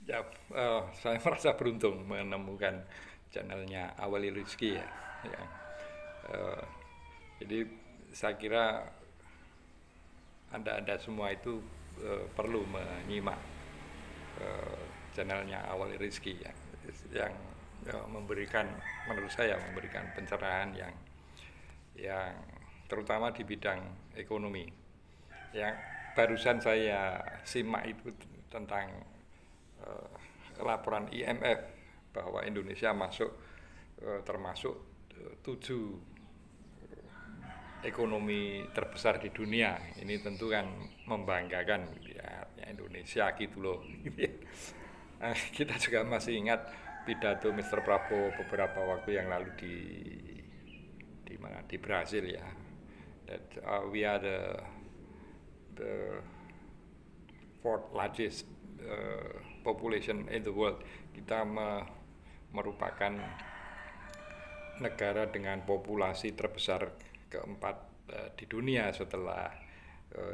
Ya, saya merasa beruntung menemukan channelnya Awali Rizki ya. Ya, eh, jadi saya kira anda semua itu perlu menyimak eh, channelnya Awali Rizki ya, yang memberikan, menurut saya memberikan pencerahan yang terutama di bidang ekonomi. Yang barusan saya simak itu tentang eh, laporan IMF bahwa Indonesia masuk termasuk 7 ekonomi terbesar di dunia. Ini tentu kan membanggakan ya, Indonesia gitu loh. Kita juga masih ingat pidato Mr. Prabowo beberapa waktu yang lalu di mana, di Brasil ya, that we are the fourth largest population in the world. Kita merupakan negara dengan populasi terbesar keempat di dunia setelah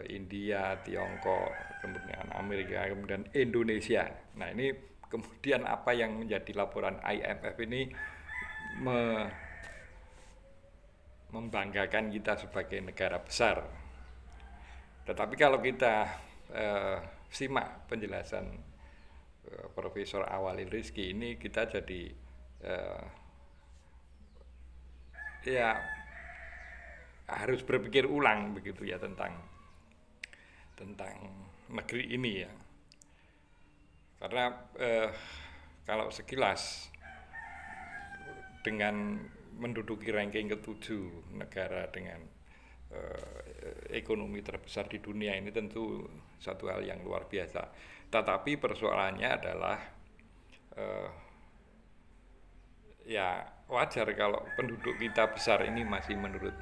India, Tiongkok, kemudian Amerika, kemudian Indonesia. Nah, ini kemudian apa yang menjadi laporan IMF ini membanggakan kita sebagai negara besar. Tetapi kalau kita simak penjelasan Profesor Awali Rizki ini, kita jadi ya harus berpikir ulang begitu ya tentang negeri ini ya. Karena kalau sekilas dengan menduduki ranking ke-7 negara dengan ekonomi terbesar di dunia ini tentu satu hal yang luar biasa. Tetapi persoalannya adalah ya wajar kalau penduduk kita besar ini masih menurut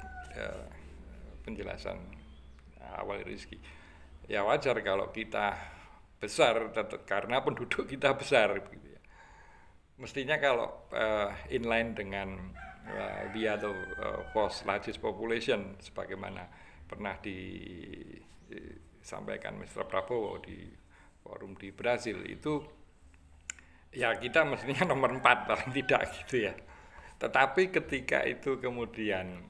penjelasan Awali Rizki. Ya wajar kalau kita besar karena penduduk kita besar gitu ya. Mestinya kalau inline dengan we are the fourth largest population sebagaimana pernah disampaikan Mr. Prabowo di forum di Brasil itu, ya kita mestinya nomor 4 paling tidak gitu ya. Tetapi ketika itu kemudian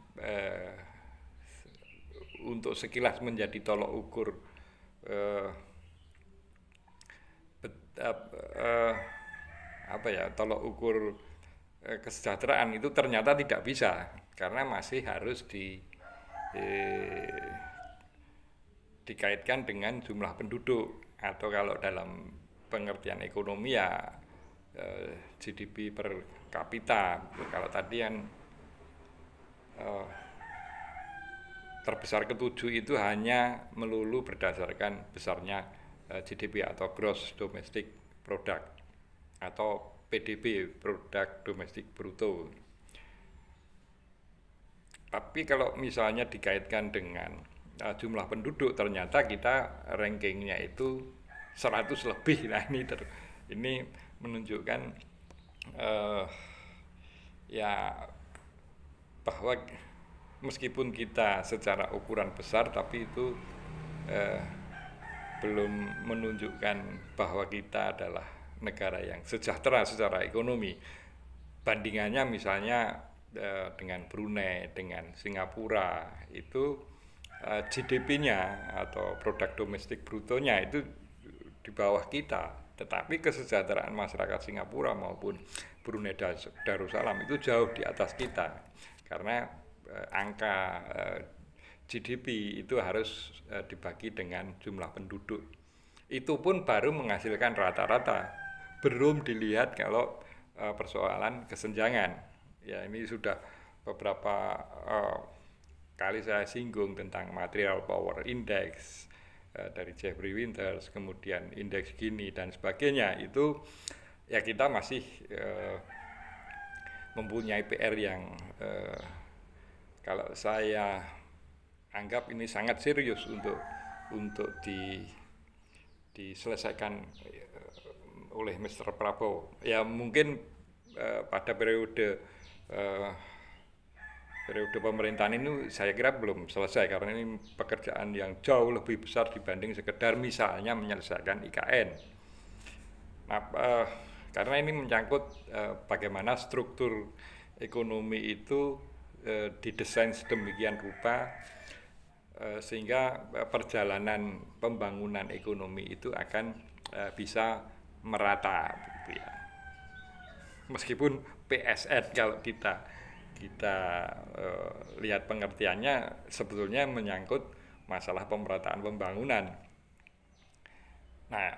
untuk sekilas menjadi tolok ukur apa ya, tolok ukur kesejahteraan itu ternyata tidak bisa karena masih harus dikaitkan dengan jumlah penduduk atau kalau dalam pengertian ekonomi ya GDP per kapita. Kalau tadi yang terbesar ke-7 itu hanya melulu berdasarkan besarnya GDP atau Gross Domestic Product atau PDB, Produk Domestik Bruto. Tapi kalau misalnya dikaitkan dengan jumlah penduduk, ternyata kita rankingnya itu 100 lebih. Nah ini menunjukkan ya bahwa meskipun kita secara ukuran besar, tapi itu belum menunjukkan bahwa kita adalah negara yang sejahtera secara ekonomi. Bandingannya misalnya dengan Brunei, dengan Singapura, itu GDP-nya atau produk domestik brutonya itu di bawah kita. Tetapi kesejahteraan masyarakat Singapura maupun Brunei Darussalam itu jauh di atas kita. Karena angka GDP itu harus dibagi dengan jumlah penduduk. Itu pun baru menghasilkan rata-rata, belum dilihat kalau persoalan kesenjangan. Ya ini sudah beberapa kali saya singgung tentang Material Power Index dari Jeffrey Winters, kemudian indeks Gini dan sebagainya. Itu ya kita masih mempunyai PR yang kalau saya anggap ini sangat serius untuk diselesaikan oleh Mr. Prabowo. Ya mungkin pada periode pemerintahan ini saya kira belum selesai karena ini pekerjaan yang jauh lebih besar dibanding sekedar misalnya menyelesaikan IKN. karena ini menyangkut bagaimana struktur ekonomi itu didesain sedemikian rupa sehingga perjalanan pembangunan ekonomi itu akan bisa merata, gitu ya. Meskipun PSN kalau kita lihat pengertiannya sebetulnya menyangkut masalah pemerataan pembangunan. Nah,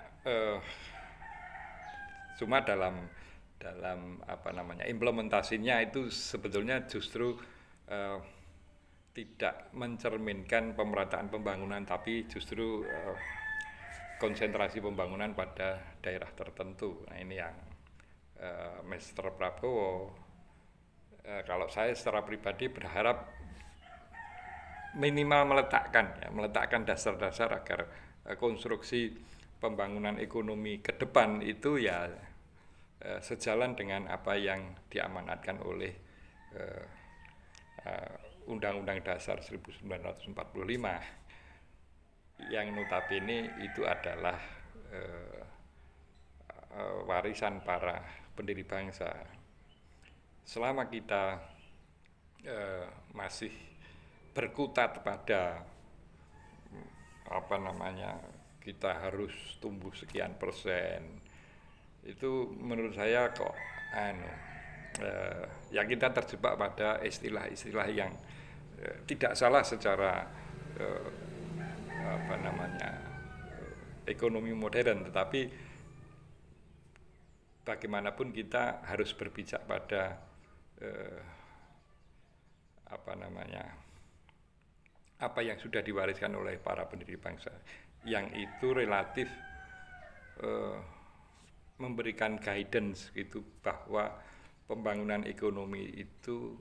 cuma dalam implementasinya itu sebetulnya justru tidak mencerminkan pemerataan pembangunan, tapi justru konsentrasi pembangunan pada daerah tertentu. Nah, ini yang Mr. Prabowo, kalau saya secara pribadi berharap minimal meletakkan dasar-dasar agar konstruksi pembangunan ekonomi ke depan itu ya sejalan dengan apa yang diamanatkan oleh Undang-Undang Dasar 1945 yang notabene itu adalah warisan para pendiri bangsa. Selama kita masih berkutat pada kita harus tumbuh sekian persen, itu menurut saya kok ya kita terjebak pada istilah-istilah yang tidak salah secara ekonomi modern, tetapi bagaimanapun kita harus berpijak pada apa yang sudah diwariskan oleh para pendiri bangsa, yang itu relatif memberikan guidance gitu, bahwa pembangunan ekonomi itu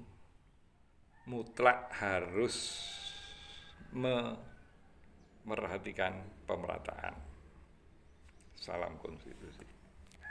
mutlak harus memerhatikan pemerataan. Salam konstitusi.